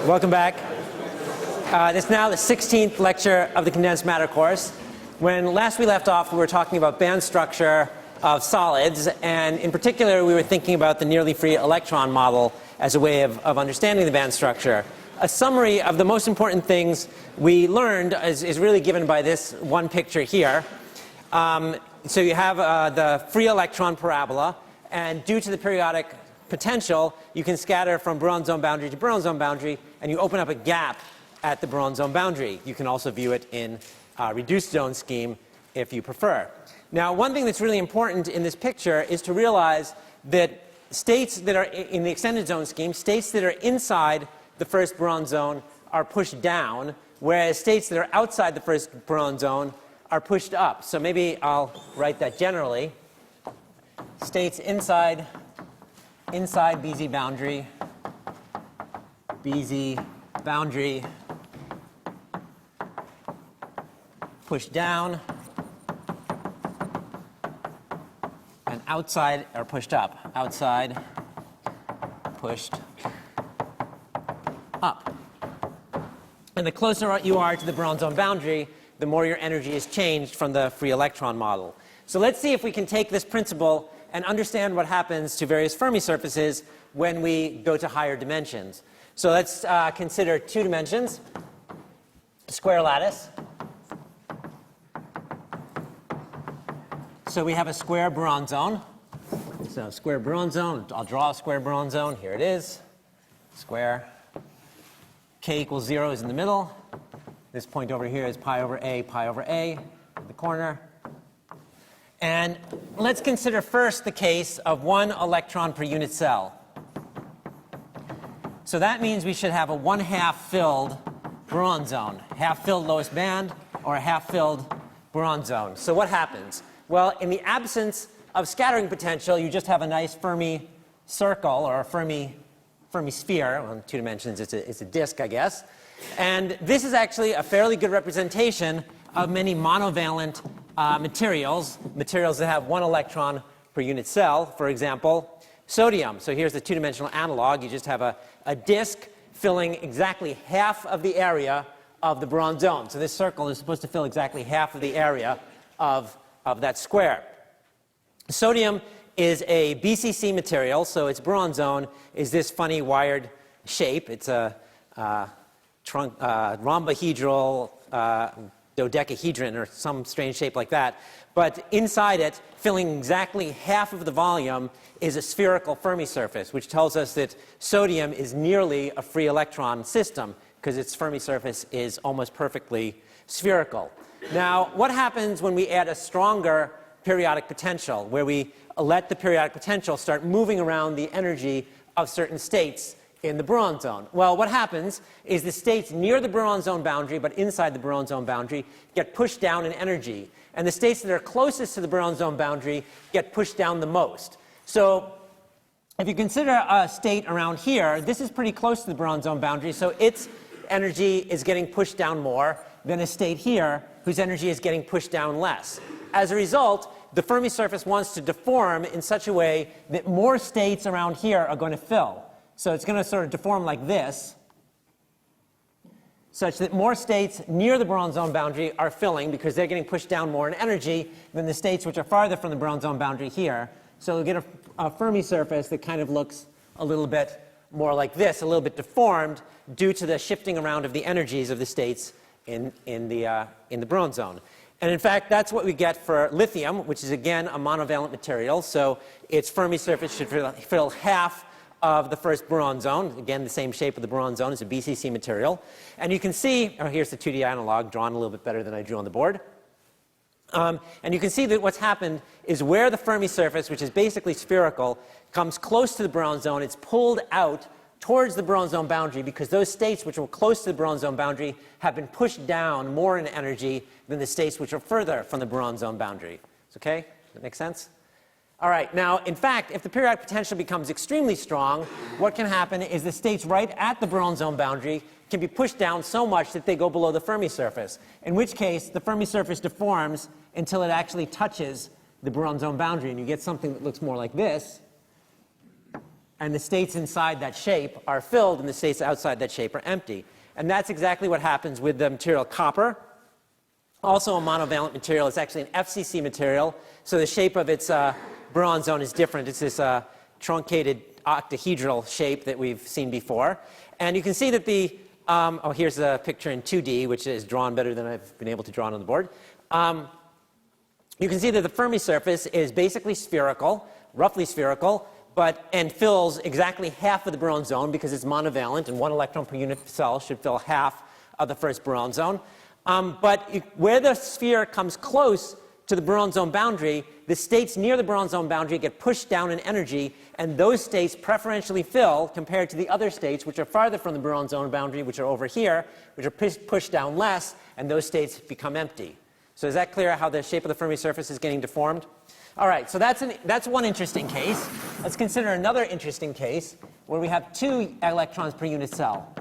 Welcome back. This is now the 16th lecture of the condensed matter course. When last we left off, we were talking about band structure of solids, and in particular, we were thinking about the nearly free electron model as a way of understanding the band structure. A summary of the most important things we learned is really given by this one picture here. So you have the free electron parabola, and due to the periodic potential, you can scatter from Brillouin zone boundary to Brillouin zone boundary, and you open up a gap at the Brillouin zone boundary. You can also view it in reduced zone scheme if you prefer. Now, one thing that's really important in this picture is to realize that states that are in the extended zone scheme, states that are inside the first Brillouin zone are pushed down, whereas states that are outside the first Brillouin zone are pushed up. So maybe I'll write that generally. States inside BZ boundary, pushed down, and outside are pushed up. Outside, pushed up. And the closer you are to the Brillouin zone boundary, the more your energy is changed from the free electron model. So let's see if we can take this principle and understand what happens to various Fermi surfaces when we go to higher dimensions. So let's consider two dimensions, square lattice. So we have a square Brillouin zone. So square Brillouin zone, I'll draw a square Brillouin zone. Here it is, square. K equals 0 is in the middle. This point over here is pi over A in the corner. And let's consider first the case of 1 electron per unit cell. So that means we should have a 1/2 filled Brillouin zone, half filled lowest band or a half filled Brillouin zone. So what happens? Well, in the absence of scattering potential, you just have a nice Fermi circle or a Fermi sphere. Well, in 2 dimensions, it's a disk, I guess. And this is actually a fairly good representation of many monovalent materials that have 1 electron per unit cell. For example, sodium. So here's the 2-dimensional analog. You just have a disk filling exactly half of the area of the Brillouin zone. So this circle is supposed to fill exactly half of the area of that square. Sodium is a BCC material, so its Brillouin zone is this funny wired shape. It's a rhombohedral dodecahedron or some strange shape like that. But inside it, filling exactly half of the volume, is a spherical Fermi surface, which tells us that sodium is nearly a free electron system because its Fermi surface is almost perfectly spherical. Now, what happens when we add a stronger periodic potential, where we let the periodic potential start moving around the energy of certain states in the Brillouin zone? Well, what happens is the states near the Brillouin zone boundary, but inside the Brillouin zone boundary, get pushed down in energy. And the states that are closest to the Brillouin zone boundary get pushed down the most. So if you consider a state around here, this is pretty close to the Brillouin zone boundary, so its energy is getting pushed down more than a state here whose energy is getting pushed down less. As a result, the Fermi surface wants to deform in such a way that more states around here are going to fill. So it's going to sort of deform like this, such that more states near the Brillouin zone boundary are filling because they're getting pushed down more in energy than the states which are farther from the Brillouin zone boundary here. So you'll get a Fermi surface that kind of looks a little bit more like this, a little bit deformed due to the shifting around of the energies of the states in the Brillouin zone. And in fact, that's what we get for lithium, which is again a monovalent material. So its Fermi surface should fill half of the first Brillouin zone. Again, the same shape of the Brillouin zone. It's a BCC material. And you can see, here's the 2D analog drawn a little bit better than I drew on the board. And you can see that what's happened is where the Fermi surface, which is basically spherical, comes close to the Brillouin zone, it's pulled out towards the Brillouin zone boundary because those states which were close to the Brillouin zone boundary have been pushed down more in energy than the states which are further from the Brillouin zone boundary. Okay? Does that make sense? All right. Now, in fact, if the periodic potential becomes extremely strong, what can happen is the states right at the Brillouin zone boundary can be pushed down so much that they go below the Fermi surface, in which case the Fermi surface deforms until it actually touches the Brillouin zone boundary, and you get something that looks more like this. and the states inside that shape are filled, and the states outside that shape are empty. And that's exactly what happens with the material copper. Also a monovalent material. It's actually an FCC material, so the shape of its boron zone is different. It's this truncated octahedral shape that we've seen before. And you can see that the here's a picture in 2D, which is drawn better than I've been able to draw it on the board. You can see that the Fermi surface is basically spherical, roughly spherical, and fills exactly half of the boron zone because it's monovalent, and 1 electron per unit cell should fill half of the first boron zone. Where the sphere comes close to the boron zone boundary, the states near the boron zone boundary get pushed down in energy, and those states preferentially fill compared to the other states which are farther from the boron zone boundary, which are over here, which are pushed down less, and those states become empty. So is that clear how the shape of the Fermi surface is getting deformed? All right, so that's one interesting case. Let's consider another interesting case where we have 2 electrons per unit cell.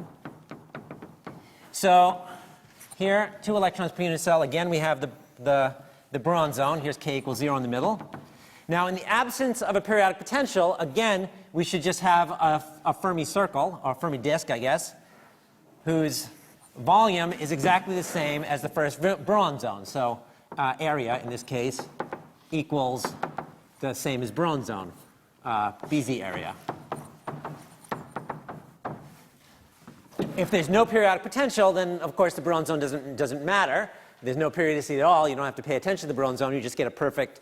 So here, 2 electrons per unit cell. Again, we have the boron zone. Here's K equals 0 in the middle. Now, in the absence of a periodic potential, again, we should just have a Fermi circle, or a Fermi disk, I guess, whose volume is exactly the same as the first boron zone. So area, in this case, equals the same as boron zone, BZ area. If there's no periodic potential, then of course the boron zone doesn't matter. There's no periodicity at all. You don't have to pay attention to the boron zone. You just get a perfect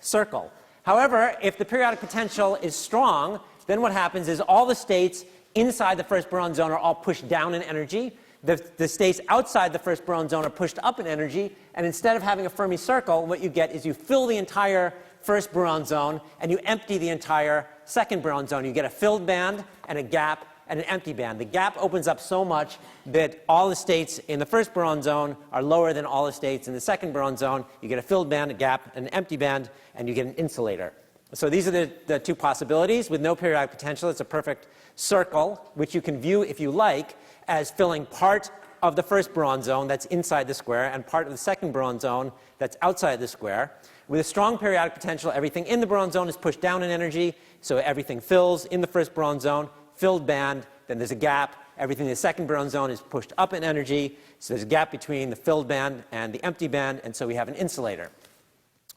circle. However, if the periodic potential is strong, then what happens is all the states inside the first boron zone are all pushed down in energy. The states outside the first boron zone are pushed up in energy. And instead of having a Fermi circle, what you get is you fill the entire first boron zone and you empty the entire second boron zone. You get a filled band and a gap and an empty band. The gap opens up so much that all the states in the first boron zone are lower than all the states in the second boron zone. You get a filled band, a gap, and an empty band, and you get an insulator. So these are the 2 possibilities. With no periodic potential, it's a perfect circle, which you can view, if you like, as filling part of the first boron zone that's inside the square and part of the second boron zone that's outside the square. With a strong periodic potential, everything in the boron zone is pushed down in energy, so everything fills in the first boron zone, filled band, then there's a gap. Everything in the second boron zone is pushed up in energy, so there's a gap between the filled band and the empty band, and so we have an insulator.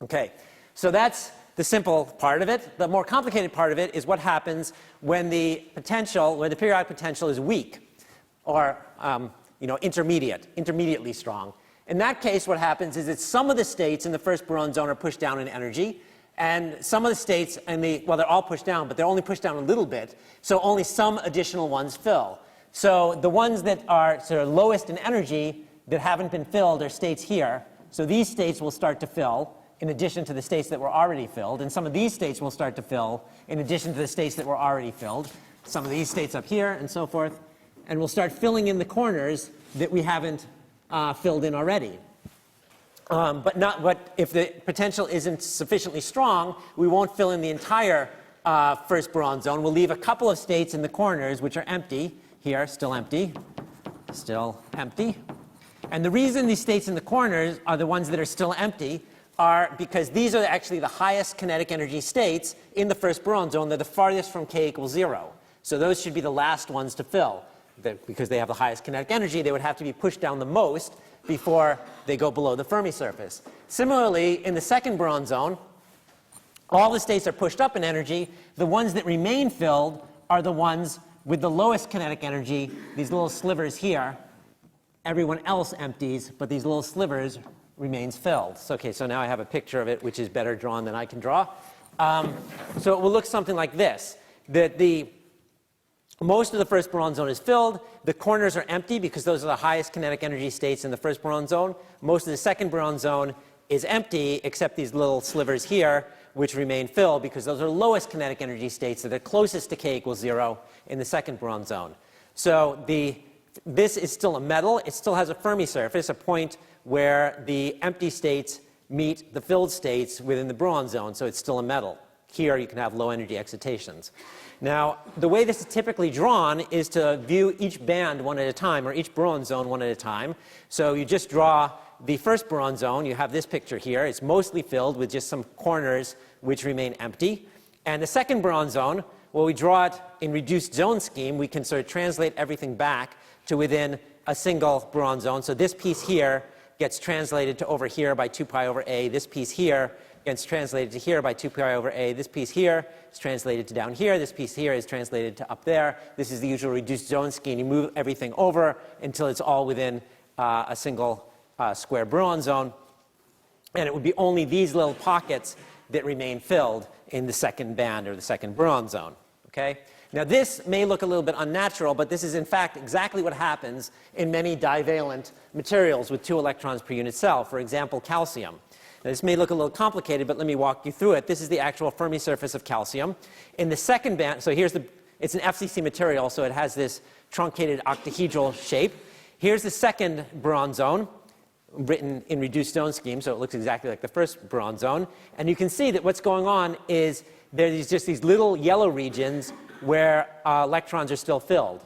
Okay, so that's the simple part of it. The more complicated part of it is what happens when the periodic potential is weak, or intermediately strong. In that case, what happens is that some of the states in the first boron zone are pushed down in energy, and some of the states they're all pushed down, but they're only pushed down a little bit, so only some additional ones fill. So the ones that are sort of lowest in energy that haven't been filled are states here. So these states will start to fill in addition to the states that were already filled, and some of these states will start to fill in addition to the states that were already filled. Some of these states up here and so forth. And we'll start filling in the corners that we haven't filled in already. But if the potential isn't sufficiently strong, we won't fill in the entire first boron zone. We'll leave a couple of states in the corners which are empty. Here, still empty, still empty. And the reason these states in the corners are the ones that are still empty are because these are actually the highest kinetic energy states in the first boron zone. They're the farthest from K equals 0. So those should be the last ones to fill. Because they have the highest kinetic energy, they would have to be pushed down the most before they go below the Fermi surface. Similarly, in the second boron zone, all the states are pushed up in energy. The ones that remain filled are the ones with the lowest kinetic energy, these little slivers here. Everyone else empties, but these little slivers remains filled. So, okay, so now I have a picture of it, which is better drawn than I can draw. So it will look something like this. Most of the first boron zone is filled. The corners are empty because those are the highest kinetic energy states in the first boron zone. Most of the second boron zone is empty, except these little slivers here, which remain filled because those are lowest kinetic energy states that are closest to K equals 0 in the second boron zone. So this is still a metal. It still has a Fermi surface, a point where the empty states meet the filled states within the boron zone, so it's still a metal. Here you can have low energy excitations. Now, the way this is typically drawn is to view each band one at a time, or each boron zone one at a time. So you just draw the first boron zone. You have this picture here. It's mostly filled with just some corners which remain empty. And the second boron zone, well, we draw it in reduced zone scheme. We can sort of translate everything back to within a single boron zone. So this piece here gets translated to over here by 2 pi over a. This piece here gets translated to here by 2 pi over a. This piece here is translated to down here. This piece here is translated to up there. This is the usual reduced zone scheme. You move everything over until it's all within a single square boron zone. And it would be only these little pockets that remain filled in the second band or the second boron zone. Okay? Now this may look a little bit unnatural, but this is in fact exactly what happens in many divalent materials with 2 electrons per unit cell. For example, calcium. Now, this may look a little complicated, but let me walk you through it. This is the actual Fermi surface of calcium. In the second band, so here's it's an FCC material, so it has this truncated octahedral shape. Here's the second boron zone, written in reduced zone scheme, so it looks exactly like the first boron zone. And you can see that what's going on is there's just these little yellow regions where electrons are still filled.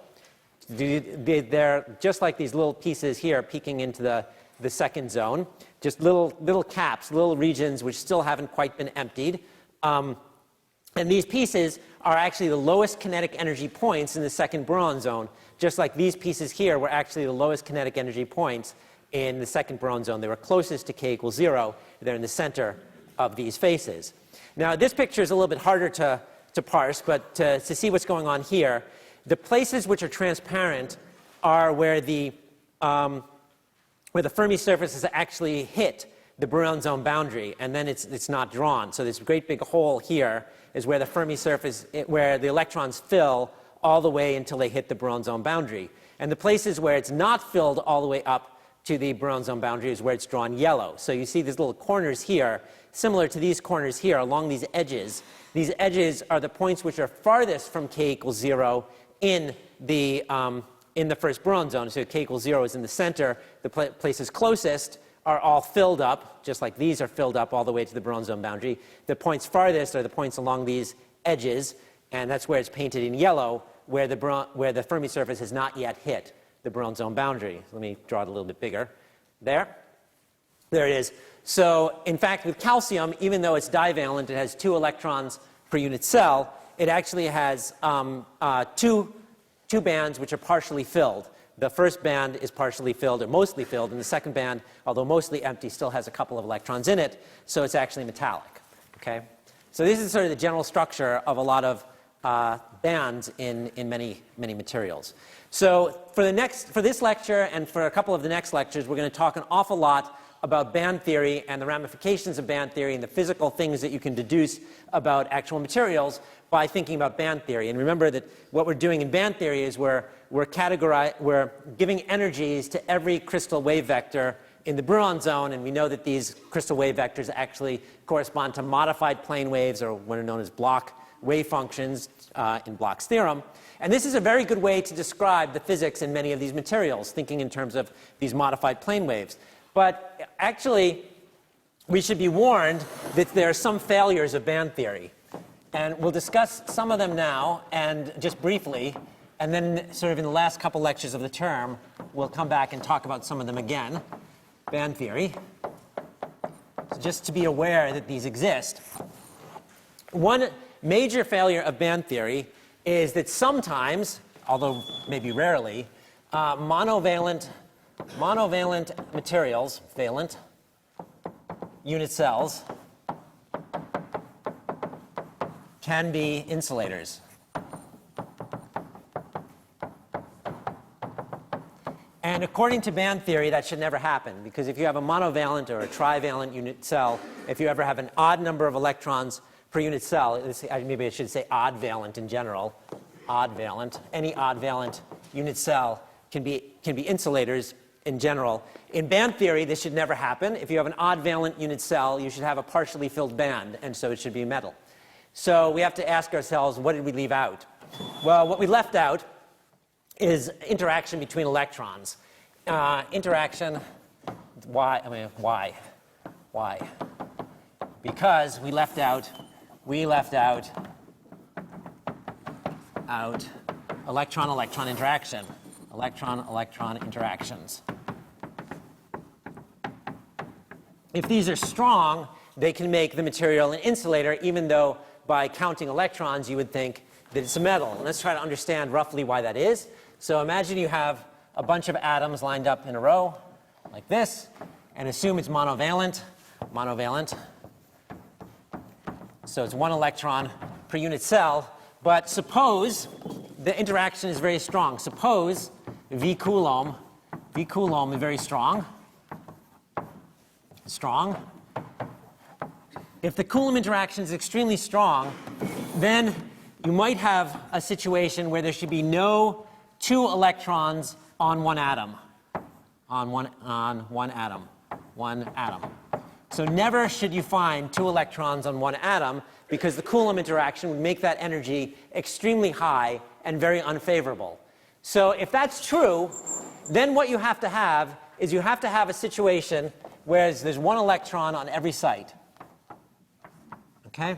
They're just like these little pieces here peeking into the second zone, just little caps, little regions which still haven't quite been emptied. And these pieces are actually the lowest kinetic energy points in the second boron zone, just like these pieces here were actually the lowest kinetic energy points in the second boron zone. They were closest to k equals 0. They're in the center of these faces. Now, this picture is a little bit harder to parse, but to see what's going on here, the places which are transparent are where the Fermi surface has actually hit the boron zone boundary, and then it's not drawn. So this great big hole here is where the Fermi surface, where the electrons fill all the way until they hit the boron zone boundary. And the places where it's not filled all the way up to the boron zone boundary is where it's drawn yellow. So you see these little corners here, similar to these corners here along these edges. These edges are the points which are farthest from k equals 0 in the first boron zone. So k equals 0 is in the center. The places closest are all filled up, just like these are filled up all the way to the boron zone boundary. The points farthest are the points along these edges, and that's where it's painted in yellow, where the Fermi surface has not yet hit the boron zone boundary. Let me draw it a little bit bigger. There it is. So in fact, with calcium, even though it's divalent, it has 2 electrons per unit cell, it actually has two bands which are partially filled. The first band is partially filled or mostly filled, and the second band, although mostly empty, still has a couple of electrons in it, so it's actually metallic. Okay? So this is sort of the general structure of a lot of bands in many materials. So for this lecture and for a couple of the next lectures, we're going to talk an awful lot about band theory and the ramifications of band theory and the physical things that you can deduce about actual materials by thinking about band theory. And remember that what we're doing in band theory is we're giving energies to every crystal wave vector in the boron zone, and we know that these crystal wave vectors actually correspond to modified plane waves, or what are known as Bloch wave functions in Bloch's theorem. And this is a very good way to describe the physics in many of these materials, thinking in terms of these modified plane waves. But actually, we should be warned that there are some failures of band theory. And we'll discuss some of them now, and just briefly, and then sort of in the last couple lectures of the term, we'll come back and talk about some of them again. Band theory. So just to be aware that these exist. One major failure of band theory is that sometimes, although maybe rarely, monovalent materials, valent unit cells, can be insulators. And according to band theory, that should never happen, because if you have a monovalent or a trivalent unit cell, if you ever have an odd number of electrons per unit cell, maybe I should say odd valent in general, odd valent, any odd valent unit cell can be insulators in general. In band theory, this should never happen. If you have an odd valent unit cell, you should have a partially filled band, and so it should be metal. So we have to ask ourselves, what did we leave out? Well, what we left out is interaction between electrons. Interaction, why? Because we left out electron-electron interaction. Electron-electron interactions. If these are strong, they can make the material an insulator, even though by counting electrons, you would think that it's a metal. And let's try to understand roughly why that is. So imagine you have a bunch of atoms lined up in a row like this, and assume it's monovalent. So it's 1 electron per unit cell. But suppose the interaction is very strong. Suppose V Coulomb is very strong. If the Coulomb interaction is extremely strong, then you might have a situation where there should be no 2 electrons on one atom. One atom. So never should you find 2 electrons on one atom, because the Coulomb interaction would make that energy extremely high and very unfavorable. So if that's true, then what you have to have is you have to have a situation where there's 1 electron on every site. Okay?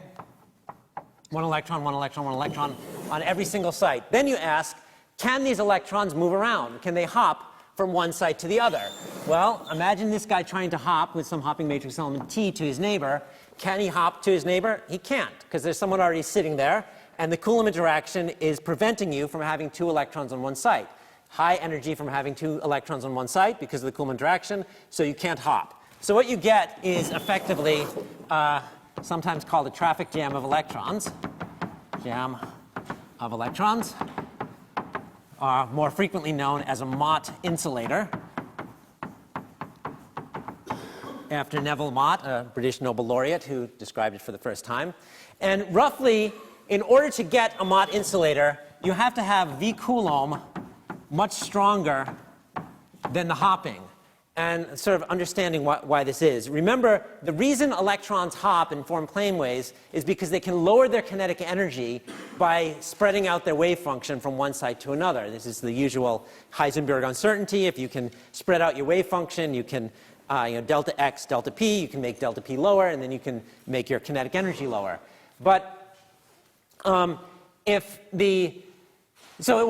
1 electron on every single site. Then you ask, can these electrons move around? Can they hop from one site to the other? Well, imagine this guy trying to hop with some hopping matrix element T to his neighbor. Can he hop to his neighbor? He can't, because there's someone already sitting there, and the Coulomb interaction is preventing you from having 2 electrons on one site. High energy from having 2 electrons on one site because of the Coulomb interaction, so you can't hop. So what you get is effectively sometimes called a traffic jam of electrons. Are more frequently known as a Mott insulator, after Neville Mott, a British Nobel laureate who described it for the first time. And roughly, in order to get a Mott insulator, you have to have V Coulomb much stronger than the hopping. And sort of understanding why this is. Remember, the reason electrons hop and form planewaves is because they can lower their kinetic energy by spreading out their wave function from one site to another. This is the usual Heisenberg uncertainty. If you can spread out your wave function, you can delta x, delta p, you can make delta p lower, and then you can make your kinetic energy lower. But so the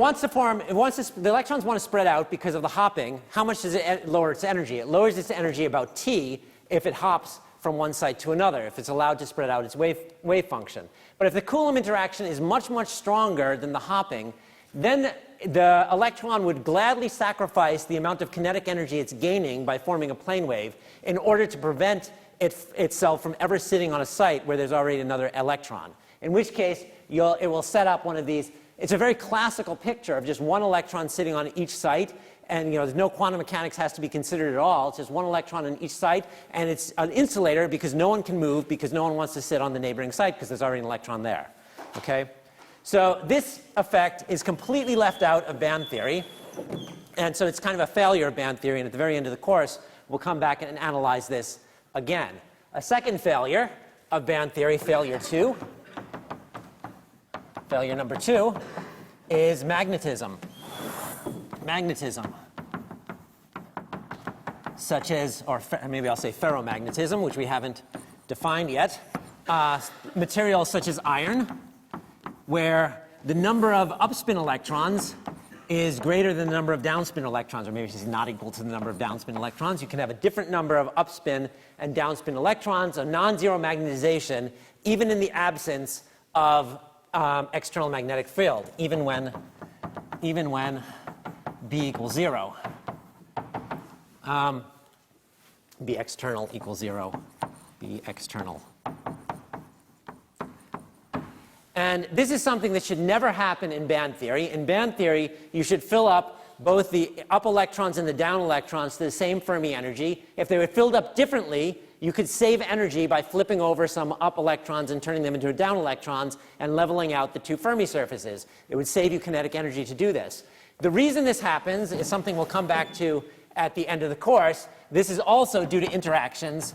electrons want to spread out because of the hopping. How much does it lower its energy? It lowers its energy about T if it hops from one site to another, if it's allowed to spread out its wave function. But if the Coulomb interaction is much, much stronger than the hopping, then the electron would gladly sacrifice the amount of kinetic energy it's gaining by forming a plane wave in order to prevent itself from ever sitting on a site where there's already another electron. In which case, it will set up one of these. It's a very classical picture of just 1 electron sitting on each site, and there's no quantum mechanics has to be considered at all. It's just 1 electron on each site, and it's an insulator because no one can move, because no one wants to sit on the neighboring site because there's already an electron there. Okay? So this effect is completely left out of band theory, and so it's kind of a failure of band theory, and at the very end of the course, we'll come back and analyze this again. A second failure of band theory, failure number 2, is magnetism. Such as, or maybe I'll say ferromagnetism, which we haven't defined yet. Materials such as iron, where the number of upspin electrons is greater than the number of downspin electrons, or maybe it's not equal to the number of downspin electrons. You can have a different number of upspin and downspin electrons, a non-zero magnetization, even in the absence of external magnetic field, even when B equals 0. B external equals 0. B external. And this is something that should never happen in band theory. In band theory, you should fill up both the up electrons and the down electrons to the same Fermi energy. If they were filled up differently, you could save energy by flipping over some up electrons and turning them into down electrons and leveling out the 2 Fermi surfaces. It would save you kinetic energy to do this. The reason this happens is something we'll come back to at the end of the course. This is also due to interactions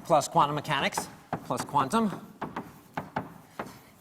plus quantum mechanics, plus quantum.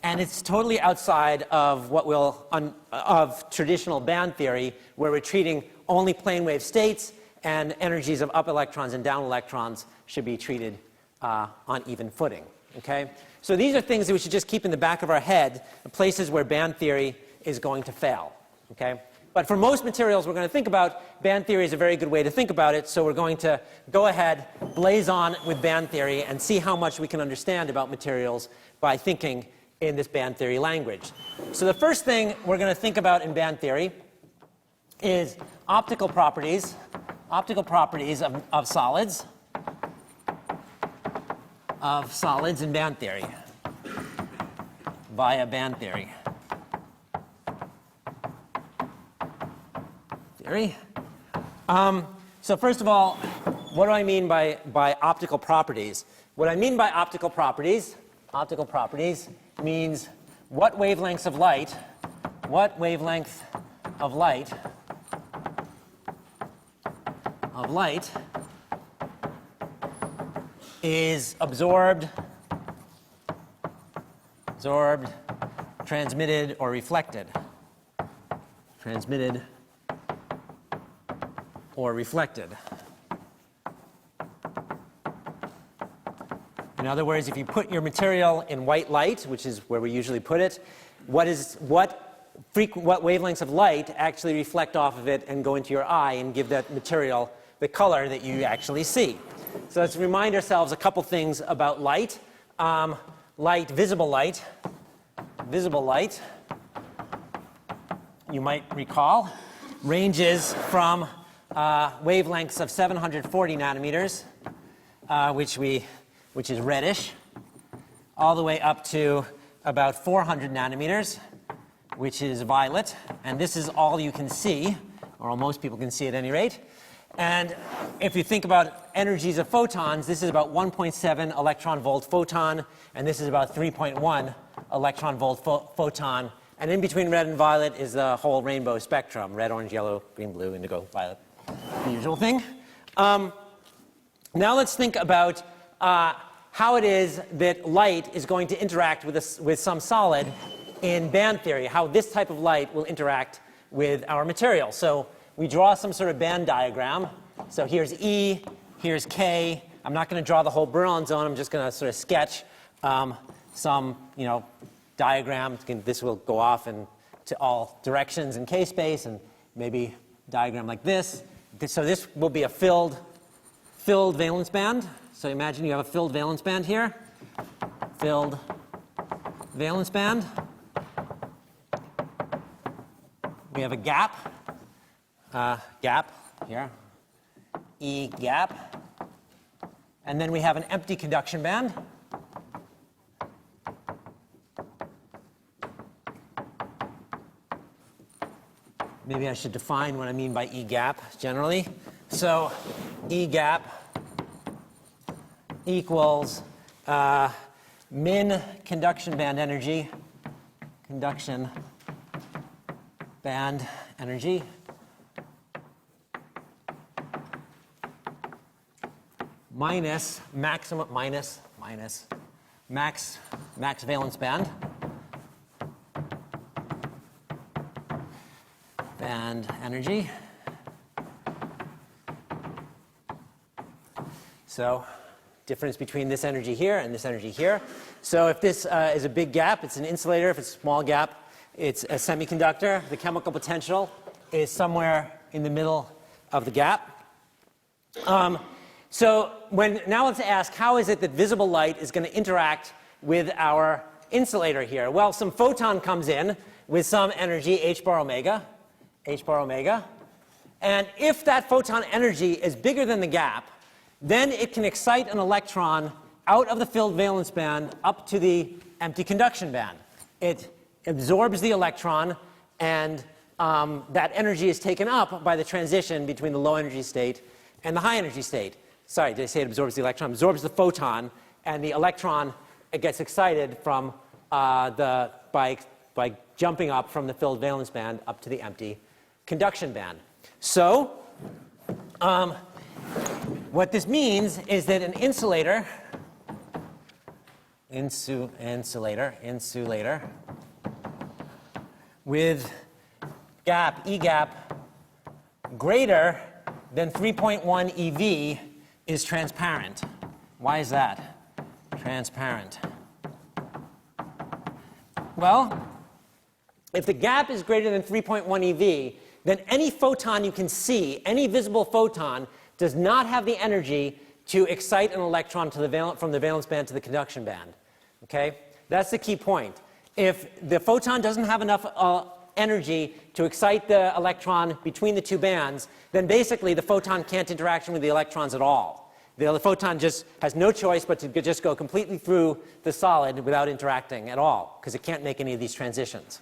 And it's totally outside of of traditional band theory, where we're treating only plane wave states, and energies of up electrons and down electrons should be treated on even footing. Okay? So these are things that we should just keep in the back of our head, the places where band theory is going to fail. Okay? But for most materials we're going to think about, band theory is a very good way to think about it. So we're going to go ahead, blaze on with band theory, and see how much we can understand about materials by thinking in this band theory language. So the first thing we're going to think about in band theory is optical properties of solids in band theory via band theory. So first of all, what do I mean by optical properties? What I mean by optical properties means what wavelength of light is absorbed, transmitted, or reflected. Transmitted or reflected. In other words, if you put your material in white light, which is where we usually put it, what wavelengths of light actually reflect off of it and go into your eye and give that material the color that you actually see. So let's remind ourselves a couple things about light. Visible light, you might recall, ranges from wavelengths of 740 nanometers, which is reddish, all the way up to about 400 nanometers, which is violet. And this is all you can see, or most people can see at any rate. And if you think about energies of photons, this is about 1.7 electron volt photon, and this is about 3.1 electron volt photon. And in between red and violet is the whole rainbow spectrum: red, orange, yellow, green, blue, indigo, violet. The usual thing. Now let's think about how it is that light is going to interact with some solid in band theory, how this type of light will interact with our material. So we draw some sort of band diagram. So here's E, here's K. I'm not going to draw the whole Brillouin zone. I'm just going to sort of sketch some, diagram. This will go off to all directions in K space, and maybe a diagram like this. So this will be a filled valence band. So imagine you have a filled valence band here. Filled valence band. We have a gap here, E gap. And then we have an empty conduction band. Maybe I should define what I mean by E gap generally. So E gap equals min conduction band energy, minus maximum max valence band energy. So difference between this energy here and this energy here. So if this is a big gap, it's an insulator. If it's a small gap, it's a semiconductor. The chemical potential is somewhere in the middle of the gap. So now let's ask, how is it that visible light is going to interact with our insulator here? Well, some photon comes in with some energy, h bar omega. And if that photon energy is bigger than the gap, then it can excite an electron out of the filled valence band up to the empty conduction band. It absorbs the electron, and that energy is taken up by the transition between the low energy state and the high energy state. Sorry, did I say it absorbs the electron? It absorbs the photon, and the electron, it gets excited from by jumping up from the filled valence band up to the empty conduction band. So what this means is that an insulator with gap, E gap, greater than 3.1 eV is transparent. Why is that? Transparent. Well, if the gap is greater than 3.1 eV, then any photon you can see, any visible photon, does not have the energy to excite an electron to from the valence band to the conduction band. Okay? That's the key point. If the photon doesn't have enough energy to excite the electron between the two bands, then basically the photon can't interact with the electrons at all. The photon just has no choice but to just go completely through the solid without interacting at all, because it can't make any of these transitions.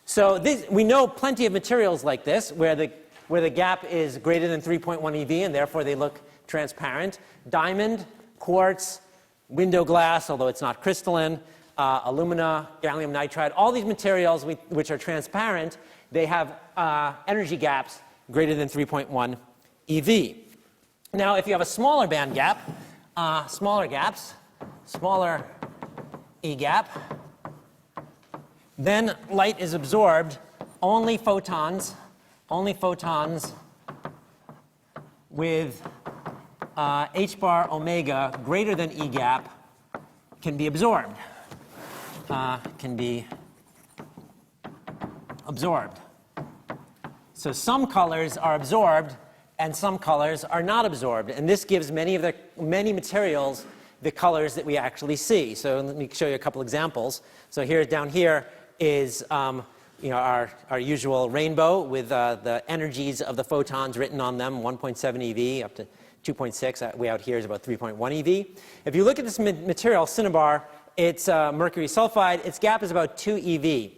So we know plenty of materials like this, where the gap is greater than 3.1 eV, and therefore they look transparent. Diamond, quartz, window glass, although it's not crystalline, alumina, gallium nitride, all these materials which are transparent, they have energy gaps greater than 3.1 eV. Now, if you have a smaller band gap, smaller gaps, smaller E gap, then light is absorbed, only photons with h bar omega greater than E gap can be absorbed. So some colors are absorbed and some colors are not absorbed, and this gives many materials the colors that we actually see. So let me show you a couple examples. So down here is our usual rainbow with the energies of the photons written on them, 1.7 eV up to 2.6. Way out here is about 3.1 eV. If you look at this material, cinnabar, it's mercury sulfide. Its gap is about 2 eV.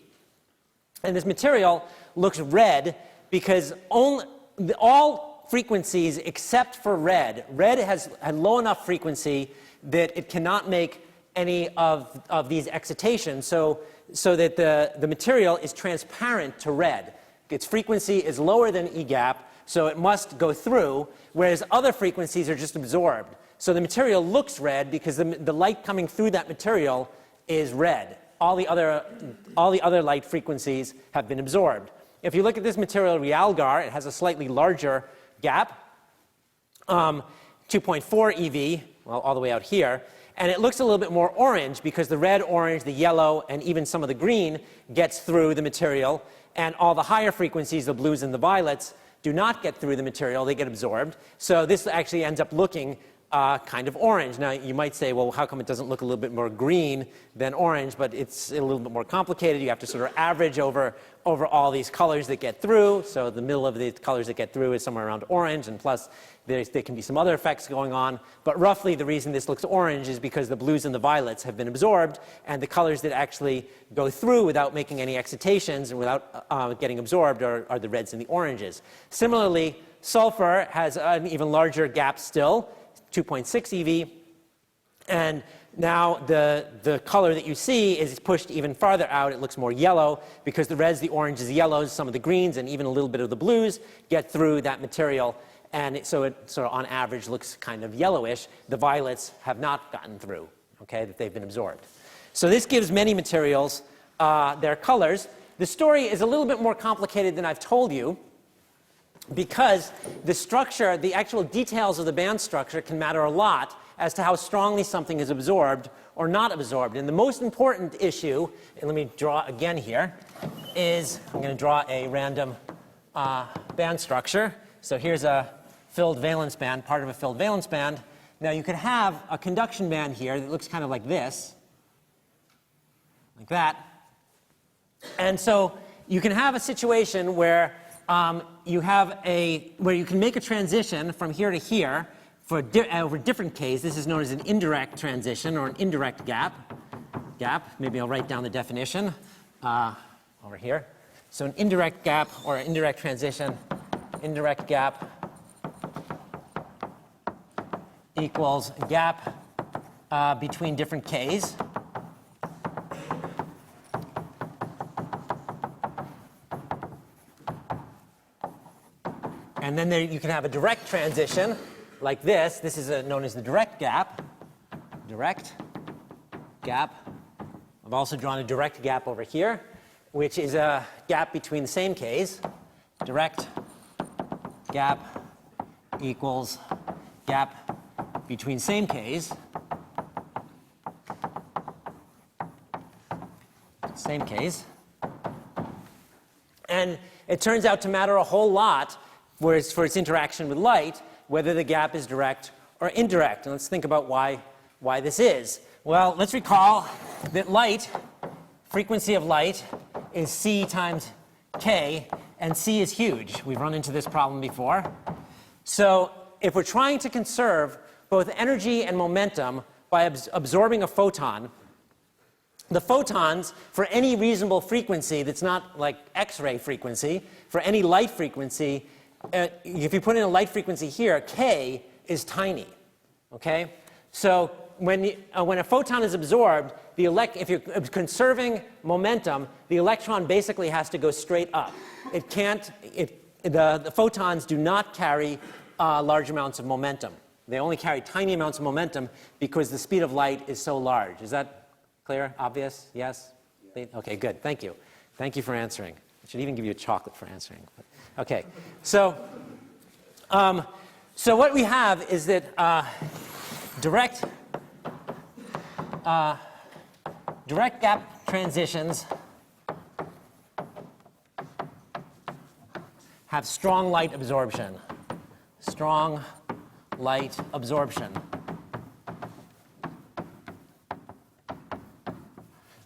And this material looks red because all frequencies except for red has low enough frequency that it cannot make any of these excitations, so that the material is transparent to red. Its frequency is lower than E gap, so it must go through, whereas other frequencies are just absorbed. So the material looks red because the light coming through that material is red. All the other light frequencies have been absorbed. If you look at this material, Realgar, it has a slightly larger gap, 2.4 eV, well, all the way out here. And it looks a little bit more orange because the red, orange, the yellow, and even some of the green gets through the material. And all the higher frequencies, the blues and the violets, do not get through the material. They get absorbed. So this actually ends up looking kind of orange. Now, you might say, well, how come it doesn't look a little bit more green than orange? But it's a little bit more complicated. You have to sort of average over all these colors that get through. So the middle of the colors that get through is somewhere around orange, and plus there can be some other effects going on. But roughly the reason this looks orange is because the blues and the violets have been absorbed, and the colors that actually go through without making any excitations and without getting absorbed are the reds and the oranges. Similarly, sulfur has an even larger gap still, 2.6 eV, and now the color that you see is pushed even farther out. It looks more yellow because the reds, the oranges, the yellows, some of the greens, and even a little bit of the blues get through that material, and so it sort of on average looks kind of yellowish. The violets have not gotten through, okay, that they've been absorbed. So this gives many materials their colors. The story is a little bit more complicated than I've told you, because the structure, the actual details of the band structure can matter a lot as to how strongly something is absorbed or not absorbed. And the most important issue, and let me draw again here, is I'm going to draw a random band structure. So here's a filled valence band, part of a filled valence band. Now you could have a conduction band here that looks kind of like this, like that. And so you can have a situation where where you can make a transition from here to here over different Ks. This is known as an indirect transition or an indirect gap. Maybe I'll write down the definition over here. So an indirect gap or an indirect transition, indirect gap equals a gap between different Ks. And then you can have a direct transition like this. This is known as the direct gap. Direct gap. I've also drawn a direct gap over here, which is a gap between the same Ks. Direct gap equals gap between same Ks. Same Ks. And it turns out to matter a whole lot for its interaction with light, whether the gap is direct or indirect. And let's think about why this is. Well, let's recall that light, frequency of light, is c times k, and c is huge. We've run into this problem before. So if we're trying to conserve both energy and momentum by absorbing a photon, the photons, for any reasonable frequency that's not like X-ray frequency, for any light frequency, if you put in a light frequency here, k is tiny. Okay? So when a photon is absorbed, if you're conserving momentum, the electron basically has to go straight up. It can't, the photons do not carry large amounts of momentum. They only carry tiny amounts of momentum because the speed of light is so large. Is that clear? Obvious? Yes? Okay, good. Thank you. Thank you for answering. I should even give you a chocolate for answering. Okay. So what we have is that direct gap transitions have strong light absorption. Strong light absorption.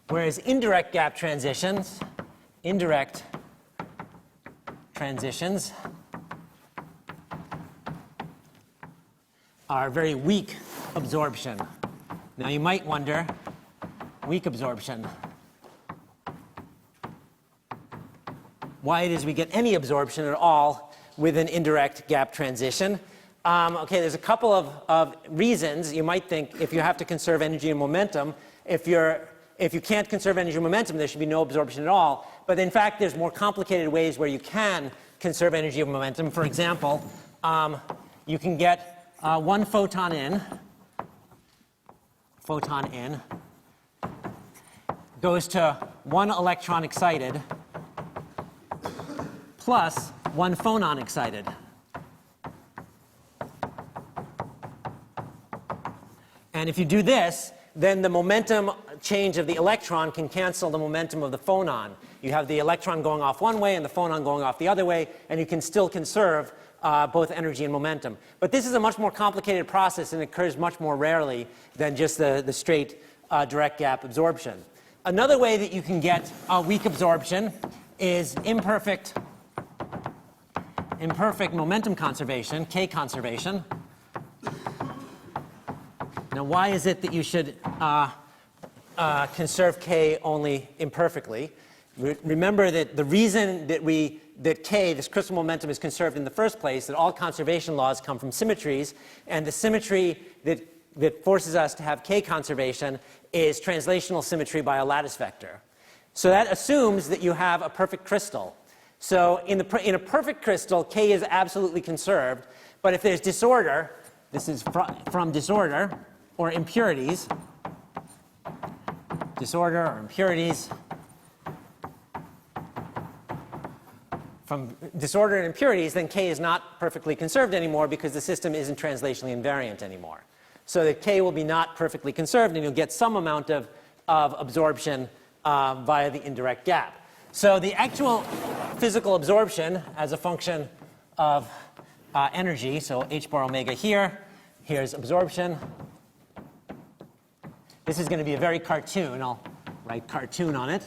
Whereas indirect gap transitions, are very weak absorption. Now you might wonder, weak absorption, why it is we get any absorption at all with an indirect gap transition. Okay, there's a couple of reasons. You might think if you have to conserve energy and momentum, if you can't conserve energy and momentum, there should be no absorption at all. But in fact, there's more complicated ways where you can conserve energy and momentum. For example, you can get one photon in, goes to one electron excited plus one phonon excited. And if you do this, then the momentum change of the electron can cancel the momentum of the phonon. You have the electron going off one way and the phonon going off the other way, and you can still conserve both energy and momentum. But this is a much more complicated process and occurs much more rarely than just the straight direct gap absorption. Another way that you can get weak absorption is imperfect momentum conservation, K conservation. Now, why is it that you should conserve K only imperfectly? Remember that the reason that K, this crystal momentum, is conserved in the first place, that all conservation laws come from symmetries, and the symmetry that forces us to have K conservation is translational symmetry by a lattice vector. So that assumes that you have a perfect crystal. So in a perfect crystal, K is absolutely conserved, but if there's disorder, this is from disorder or impurities, from disorder and impurities, then K is not perfectly conserved anymore because the system isn't translationally invariant anymore. So that K will be not perfectly conserved, and you'll get some amount of absorption via the indirect gap. So the actual physical absorption as a function of energy, so h bar omega here, here's absorption. This is going to be a very cartoon. I'll write cartoon on it.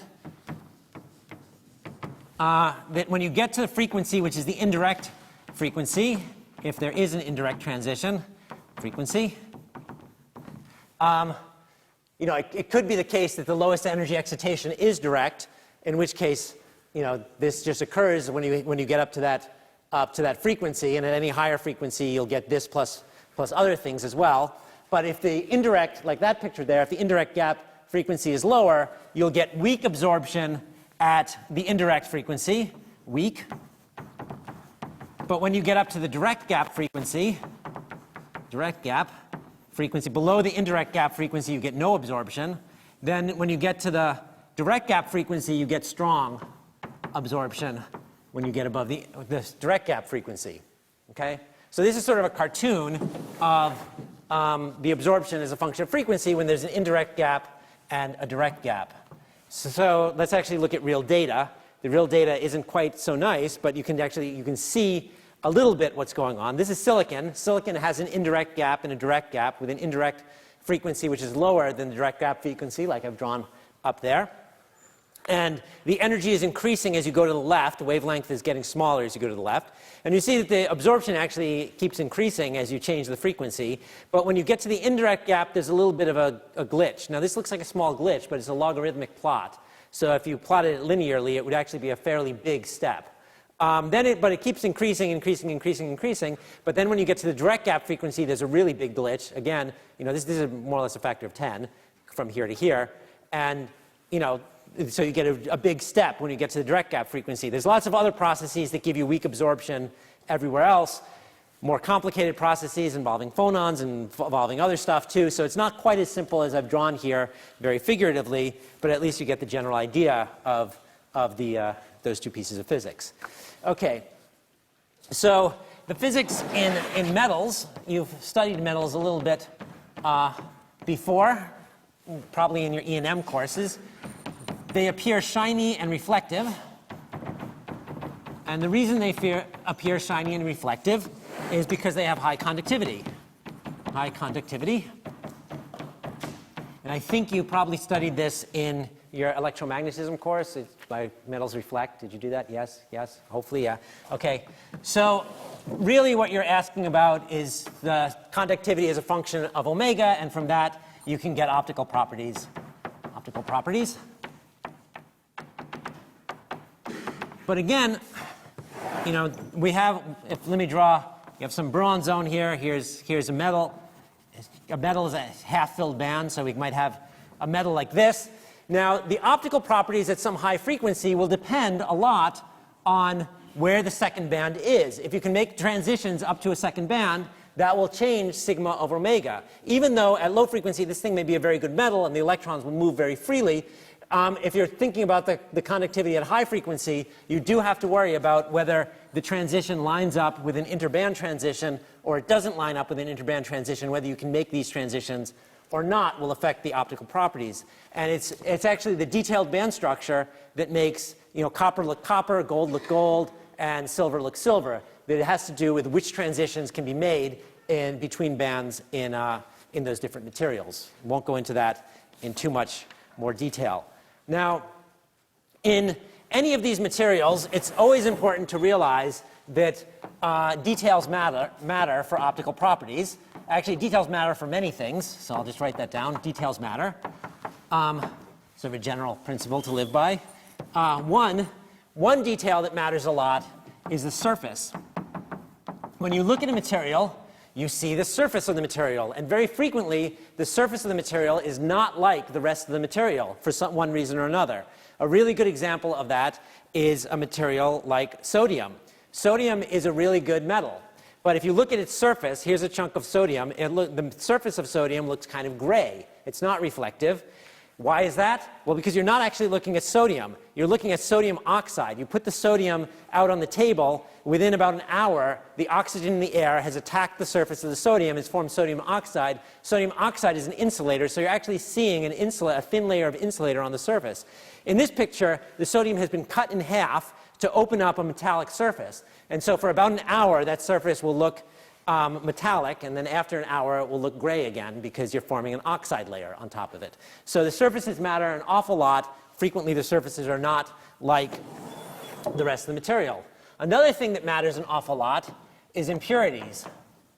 That when you get to the frequency, which is the indirect frequency, if there is an indirect transition frequency, it could be the case that the lowest energy excitation is direct, in which case, this just occurs when you get up to that frequency, and at any higher frequency, you'll get this plus other things as well. But if the indirect, like that picture there, if the indirect gap frequency is lower, you'll get weak absorption at the indirect frequency, weak. But when you get up to the direct gap frequency, below the indirect gap frequency, you get no absorption. Then when you get to the direct gap frequency, you get strong absorption when you get above this direct gap frequency. Okay? So this is sort of a cartoon of the absorption as a function of frequency when there's an indirect gap and a direct gap. So let's actually look at real data. the real data isn't quite so nice, but you can see a little bit what's going on. This is silicon. Silicon has an indirect gap and a direct gap with an indirect frequency which is lower than the direct gap frequency, like I've drawn up there. And the energy is increasing as you go to the left. The wavelength is getting smaller as you go to the left. And you see that the absorption actually keeps increasing as you change the frequency. But when you get to the indirect gap, there's a little bit of a glitch. Now, this looks like a small glitch, but it's a logarithmic plot. So if you plotted it linearly, it would actually be a fairly big step. But it keeps increasing. But then when you get to the direct gap frequency, there's a really big glitch. Again, this is more or less a factor of 10 from here to here. And, so you get a big step when you get to the direct gap frequency. There's lots of other processes that give you weak absorption everywhere else, more complicated processes involving phonons and involving other stuff too. So it's not quite as simple as I've drawn here, very figuratively, but at least you get the general idea of those two pieces of physics. Okay, so the physics in metals, you've studied metals a little bit before, probably in your E&M courses. They appear shiny and reflective. And the reason they appear shiny and reflective is because they have high conductivity. High conductivity. And I think you probably studied this in your electromagnetism course. It's by metals reflect. Did you do that? Yes? Yes? Hopefully, yeah. Okay. So really what you're asking about is the conductivity as a function of omega, and from that you can get optical properties. Optical properties. But again, we have, let me draw, you have some bronze zone here. Here's a metal. A metal is a half-filled band, so we might have a metal like this. Now, the optical properties at some high frequency will depend a lot on where the second band is. If you can make transitions up to a second band, that will change sigma over omega. Even though at low frequency this thing may be a very good metal and the electrons will move very freely, if you're thinking about the conductivity at high frequency, you do have to worry about whether the transition lines up with an interband transition or it doesn't line up with an interband transition. Whether you can make these transitions or not will affect the optical properties. And it's actually the detailed band structure that makes copper look copper, gold look gold, and silver look silver. That it has to do with which transitions can be made in between bands in those different materials. Won't go into that in too much more detail. Now, in any of these materials, it's always important to realize that details matter for optical properties. Actually, details matter for many things, so I'll just write that down. Details matter. Sort of a general principle to live by. One detail that matters a lot is the surface. When you look at a material, you see the surface of the material. And very frequently, the surface of the material is not like the rest of the material for one reason or another. A really good example of that is a material like sodium. Sodium is a really good metal. But if you look at its surface, here's a chunk of sodium. The surface of sodium looks kind of gray. It's not reflective. Why is that? Well, because you're not actually looking at sodium. You're looking at sodium oxide. You put the sodium out on the table. Within about an hour, the oxygen in the air has attacked the surface of the sodium. It's formed sodium oxide. Sodium oxide is an insulator, so you're actually seeing a thin layer of insulator on the surface. In this picture, the sodium has been cut in half to open up a metallic surface. And so for about an hour, that surface will look metallic, and then after an hour it will look gray again because you're forming an oxide layer on top of it. So the surfaces matter an awful lot. Frequently the surfaces are not like the rest of the material. Another thing that matters an awful lot is impurities.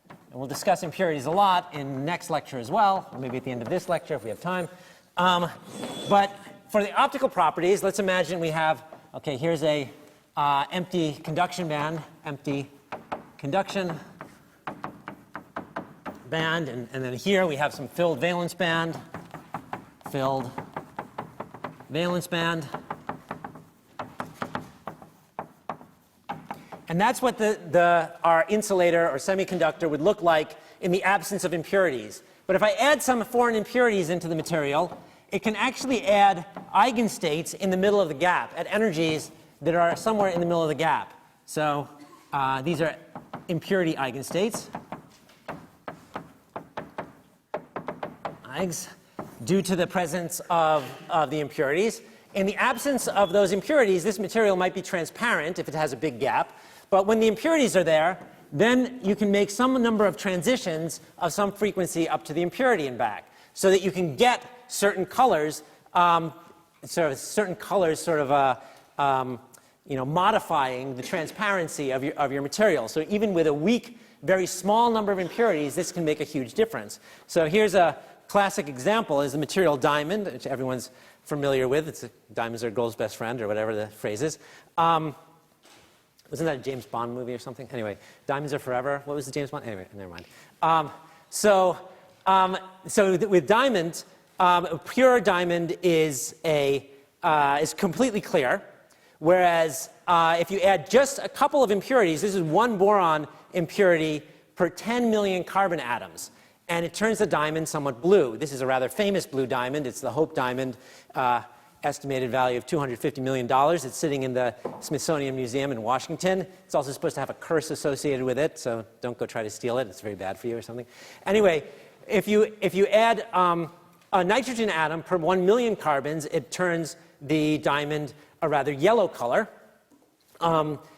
And we'll discuss impurities a lot in the next lecture as well, or maybe at the end of this lecture if we have time. But for the optical properties, let's imagine we have, okay, here's a empty conduction band, empty conduction band, and then here we have some filled valence band, filled valence band. And that's what our insulator or semiconductor would look like in the absence of impurities. But if I add some foreign impurities into the material, it can actually add eigenstates in the middle of the gap at energies that are somewhere in the middle of the gap. So these are impurity eigenstates. Due to the presence of the impurities. In the absence of those impurities, this material might be transparent if it has a big gap. But when the impurities are there, then you can make some number of transitions of some frequency up to the impurity and back, so that you can get certain colors, modifying the transparency of your material. So even with a weak, very small number of impurities, this can make a huge difference. So here's a classic example: is the material diamond, which everyone's familiar with. Diamonds are gold's best friend, or whatever the phrase is. Wasn't that a James Bond movie or something? Anyway, diamonds are forever. What was the James Bond? Anyway, never mind. So with diamond, a pure diamond is completely clear, whereas if you add just a couple of impurities, this is 1 boron impurity per 10 million carbon atoms, and it turns the diamond somewhat blue. This is a rather famous blue diamond. It's the Hope Diamond. Estimated value of $250 million. It's sitting in the Smithsonian Museum in Washington. It's also supposed to have a curse associated with it, so don't go try to steal it. It's very bad for you or something. Anyway, if you add a nitrogen atom per 1 million carbons, it turns the diamond a rather yellow color.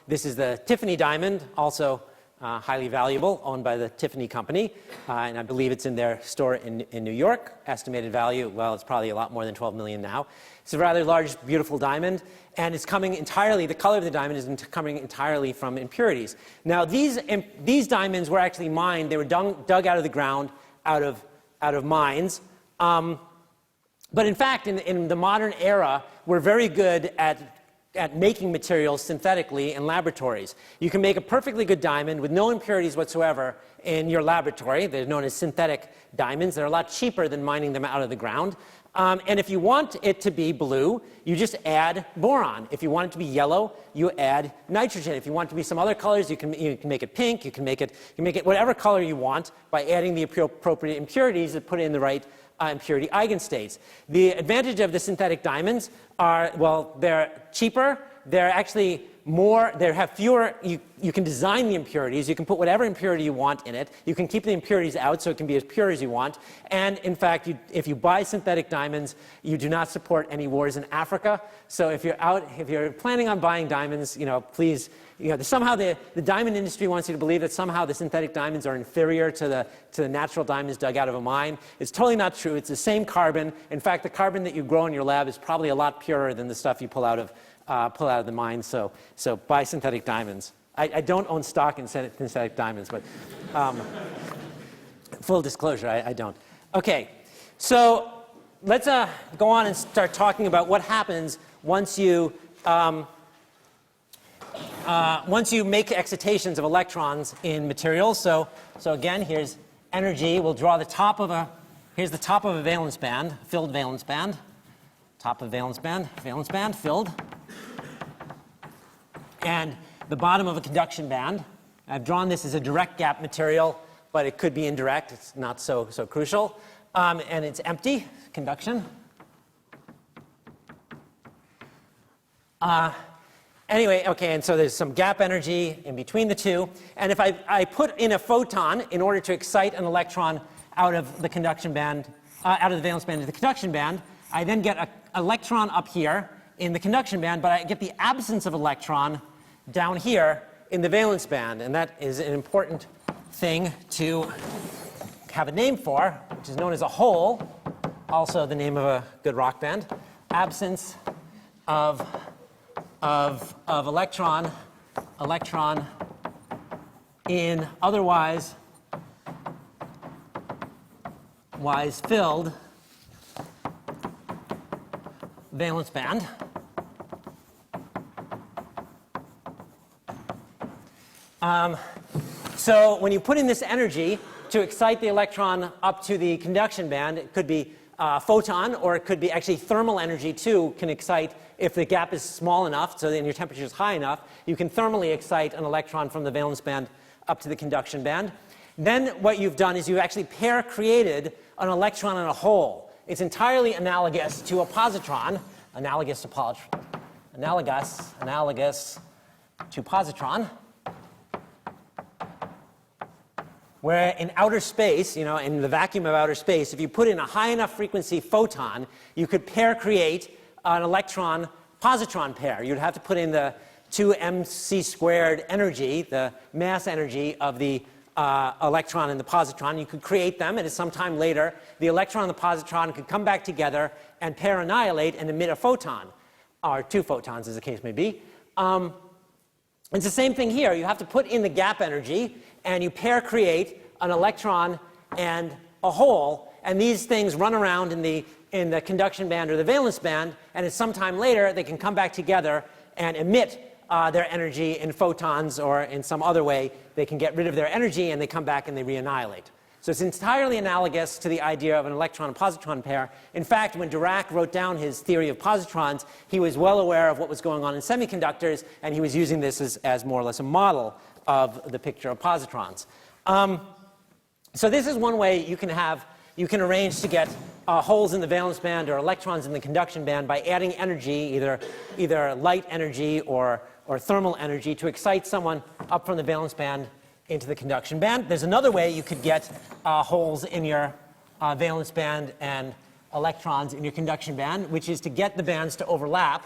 This is the Tiffany diamond, also highly valuable, owned by the Tiffany Company, and I believe it's in their store in New York. Estimated value, well, it's probably a lot more than 12 million now. It's a rather large, beautiful diamond, and it's coming entirely, the color of the diamond is coming entirely from impurities. Now, these diamonds were actually mined. They were dug out of the ground, out of mines. But in fact, in the modern era, we're very good at making materials synthetically in laboratories. You can make a perfectly good diamond with no impurities whatsoever in your laboratory. They're known as synthetic diamonds. They're a lot cheaper than mining them out of the ground. And if you want it to be blue, you just add boron. If you want it to be yellow, you add nitrogen. If you want it to be some other colors, you can make it pink. You can make it whatever color you want by adding the appropriate impurities that put it in the right impurity eigenstates. The advantage of the synthetic diamonds are, well, they're cheaper. They're actually they have fewer, you can design the impurities. You can put whatever impurity you want in it. You can keep the impurities out so it can be as pure as you want. And in fact, if you buy synthetic diamonds, you do not support any wars in Africa. So if you're planning on buying diamonds, please, somehow the diamond industry wants you to believe that somehow the synthetic diamonds are inferior to the natural diamonds dug out of a mine. It's totally not true. It's the same carbon. In fact, the carbon that you grow in your lab is probably a lot purer than the stuff you pull out of the mine. So buy synthetic diamonds. I don't own stock in synthetic diamonds, but full disclosure, I don't. Okay, so let's go on and start talking about what happens once you make excitations of electrons in materials. So again, here's energy. We'll draw the top of here's the top of a valence band, filled valence band. Top of valence band filled. And the bottom of a conduction band. I've drawn this as a direct gap material, but it could be indirect. It's not so crucial. And it's empty, conduction. Anyway, okay, and so there's some gap energy in between the two. And if I put in a photon in order to excite an electron out of the conduction band, out of the valence band to the conduction band, I then get an electron up here in the conduction band, but I get the absence of electron down here in the valence band. And that is an important thing to have a name for, which is known as a hole, also the name of a good rock band. Absence of electron in otherwise filled valence band. So when you put in this energy to excite the electron up to the conduction band, it could be photon, or it could be actually thermal energy too, can excite if the gap is small enough, so then your temperature is high enough, you can thermally excite an electron from the valence band up to the conduction band. Then what you've done is you've actually pair created an electron in a hole. It's entirely analogous to a positron, analogous to positron, where in outer space, in the vacuum of outer space, if you put in a high enough frequency photon, you could pair create an electron-positron pair. You'd have to put in the 2mc² energy, the mass energy of the electron and the positron. You could create them, and at some time later, the electron and the positron could come back together and pair annihilate and emit a photon, or 2 photons, as the case may be. It's the same thing here. You have to put in the gap energy, and you pair create an electron and a hole, and these things run around in the conduction band or the valence band, and at some time later, they can come back together and emit their energy in photons, or in some other way, they can get rid of their energy and they come back and they reannihilate. So it's entirely analogous to the idea of an electron and positron pair. In fact, when Dirac wrote down his theory of positrons, he was well aware of what was going on in semiconductors, and he was using this as more or less a model of the picture of positrons. So this is one way you can arrange to get holes in the valence band or electrons in the conduction band by adding energy, either light energy or thermal energy, to excite someone up from the valence band into the conduction band. There's another way you could get holes in your valence band and electrons in your conduction band, which is to get the bands to overlap.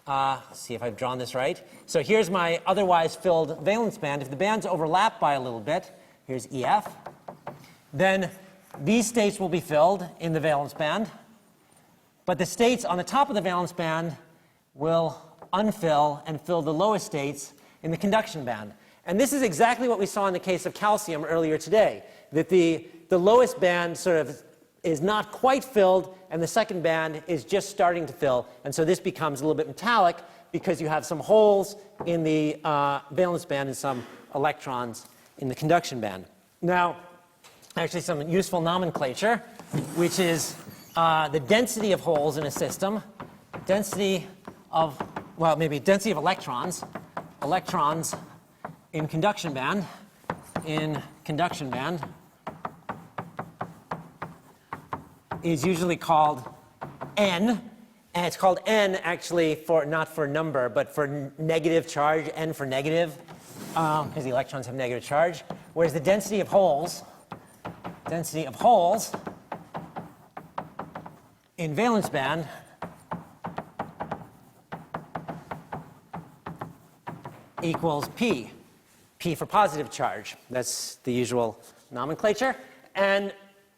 Let's see if I've drawn this right. So here's my otherwise filled valence band. If the bands overlap by a little bit, here's EF, then these states will be filled in the valence band, but the states on the top of the valence band will unfill and fill the lowest states in the conduction band. And this is exactly what we saw in the case of calcium earlier today, that the lowest band sort of is not quite filled, and the second band is just starting to fill. And so this becomes a little bit metallic because you have some holes in the valence band and some electrons in the conduction band. Now, actually some useful nomenclature, which is the density of holes in a system, density of electrons in conduction band, is usually called N, and it's called N actually for not for number, but for negative charge, N for negative, because the electrons have negative charge, whereas the density of holes in valence band equals P. P for positive charge. That's the usual nomenclature. And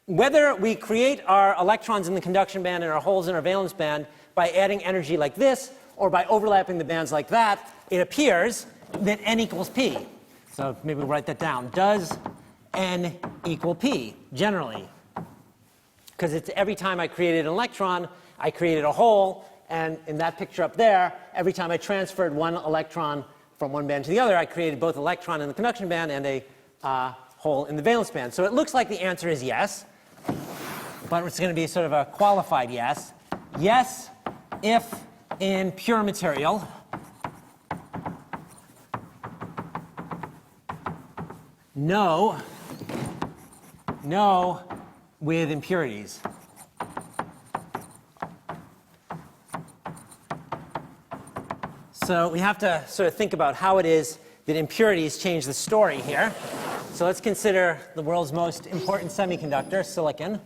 whether we create our electrons in the conduction band and our holes in our valence band by adding energy like this or by overlapping the bands like that, it appears that N equals P. So maybe we'll write that down. Does N equal P, generally? Because it's every time I created an electron, I created a hole, and in that picture up there, every time I transferred one electron from one band to the other, I created both an electron in the conduction band and a hole in the valence band. So it looks like the answer is yes, but it's going to be sort of a qualified yes. Yes, if in pure material, no with impurities. So we have to sort of think about how it is that impurities change the story here. So let's consider the world's most important semiconductor, silicon.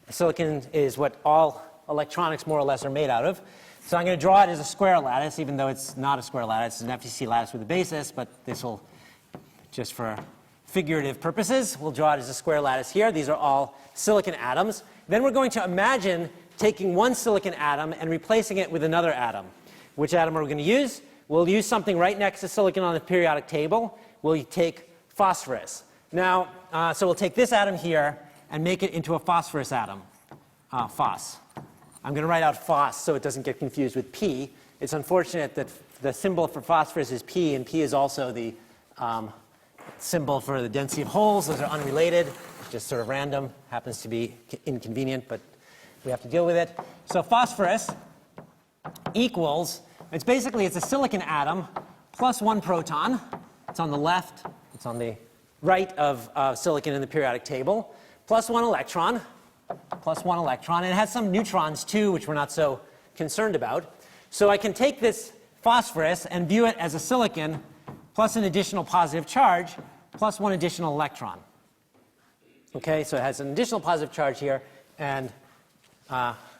Silicon is what all electronics more or less are made out of. So I'm going to draw it as a square lattice, even though it's not a square lattice. It's an FTC lattice with a basis, but this will, just for figurative purposes, we'll draw it as a square lattice here. These are all silicon atoms. Then we're going to imagine taking one silicon atom and replacing it with another atom. Which atom are we going to use? We'll use something right next to silicon on the periodic table. We'll take phosphorus. Now, so we'll take this atom here and make it into a phosphorus atom, phos. I'm going to write out phos so it doesn't get confused with P. It's unfortunate that the symbol for phosphorus is P, and P is also the symbol for the density of holes. Those are unrelated, just sort of random, happens to be inconvenient, but we have to deal with it. So phosphorus equals, it's a silicon atom plus one proton. It's on the left, it's on the right of silicon in the periodic table, plus one electron, and it has some neutrons too, which we're not so concerned about. So I can take this phosphorus and view it as a silicon plus an additional positive charge plus one additional electron. Okay, so it has an additional positive charge here and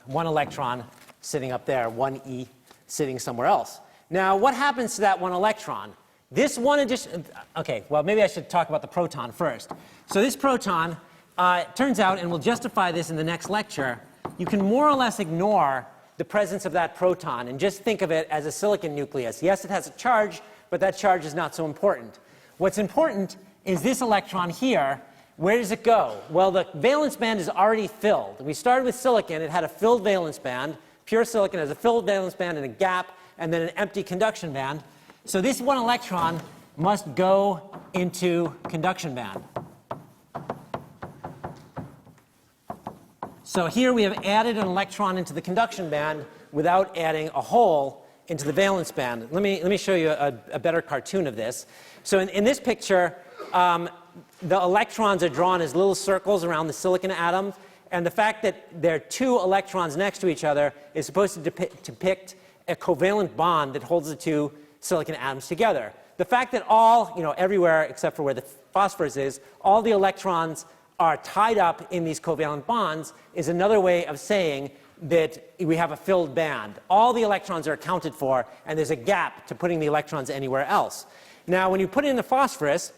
one electron sitting up there, 1e sitting somewhere else. Now, what happens to that one electron? This one addition, okay, well, maybe I should talk about the proton first. So this proton, it turns out, and we'll justify this in the next lecture, you can more or less ignore the presence of that proton and just think of it as a silicon nucleus. Yes, it has a charge, but that charge is not so important. What's important is this electron here. Where does it go? Well, the valence band is already filled. We started with silicon. It had a filled valence band. Pure silicon has a filled valence band and a gap, and then an empty conduction band. So this one electron must go into conduction band. So here we have added an electron into the conduction band without adding a hole into the valence band. Let me show you a better cartoon of this. So in this picture, the electrons are drawn as little circles around the silicon atom, and the fact that there are two electrons next to each other is supposed to depict a covalent bond that holds the two silicon atoms together. The fact that everywhere except for where the phosphorus is, all the electrons are tied up in these covalent bonds is another way of saying that we have a filled band. All the electrons are accounted for, and there's a gap to putting the electrons anywhere else. Now, when you put in the phosphorus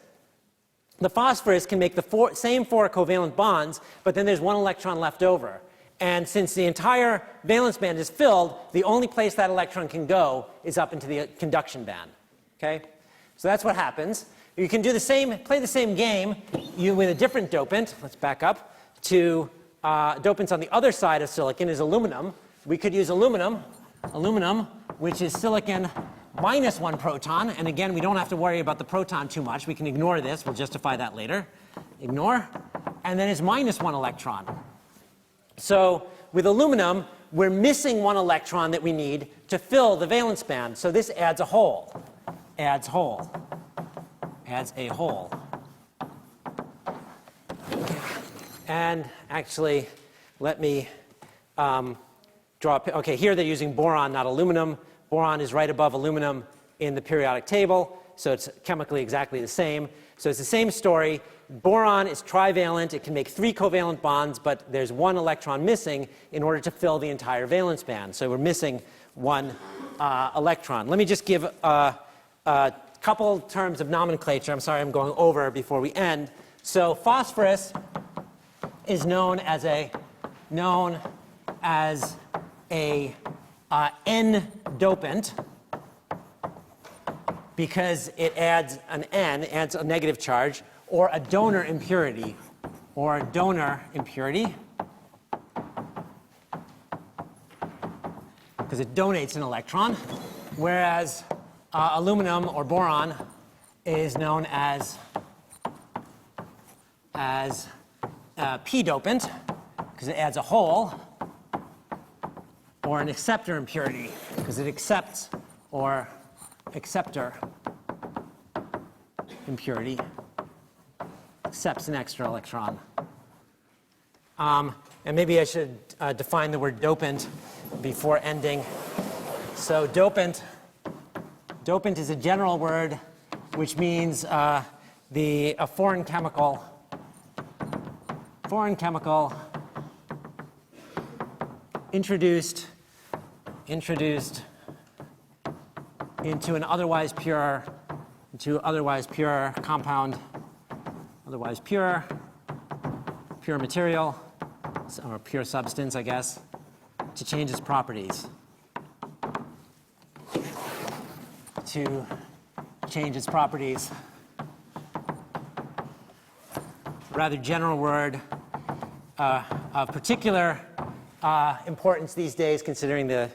can make the same four covalent bonds, but then there's one electron left over. And since the entire valence band is filled, the only place that electron can go is up into the conduction band. Okay? So that's what happens. You can do play the same game with a different dopant. Let's back up to dopants on the other side of silicon is aluminum. We could use aluminum, which is silicon minus one proton. And again, we don't have to worry about the proton too much. We can ignore this. We'll justify that later. Ignore. And then it's minus one electron. So with aluminum, we're missing one electron that we need to fill the valence band. So this adds a hole. Adds a hole. And actually, let me draw okay, here they're using boron, not aluminum. Boron is right above aluminum in the periodic table, so it's chemically exactly the same. So it's the same story. Boron is trivalent. It can make 3 covalent bonds, but there's one electron missing in order to fill the entire valence band. So we're missing one electron. Let me just give a couple terms of nomenclature. I'm sorry I'm going over before we end. So phosphorus is known as a N-dopant because it adds an N, adds a negative charge, or a donor impurity, because it donates an electron, whereas aluminum or boron is known as p-dopant because it adds a hole, or an acceptor impurity because it accepts, or acceptor impurity, accepts an extra electron. And maybe I should define the word dopant before ending. So dopant is a general word which means a foreign chemical introduced into an otherwise pure compound, otherwise pure material, or pure substance, I guess, to change its properties. To change its properties. Rather general word of particular importance these days, considering the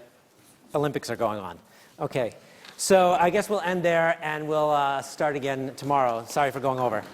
Olympics are going on. Okay, so I guess we'll end there, and we'll start again tomorrow. Sorry for going over.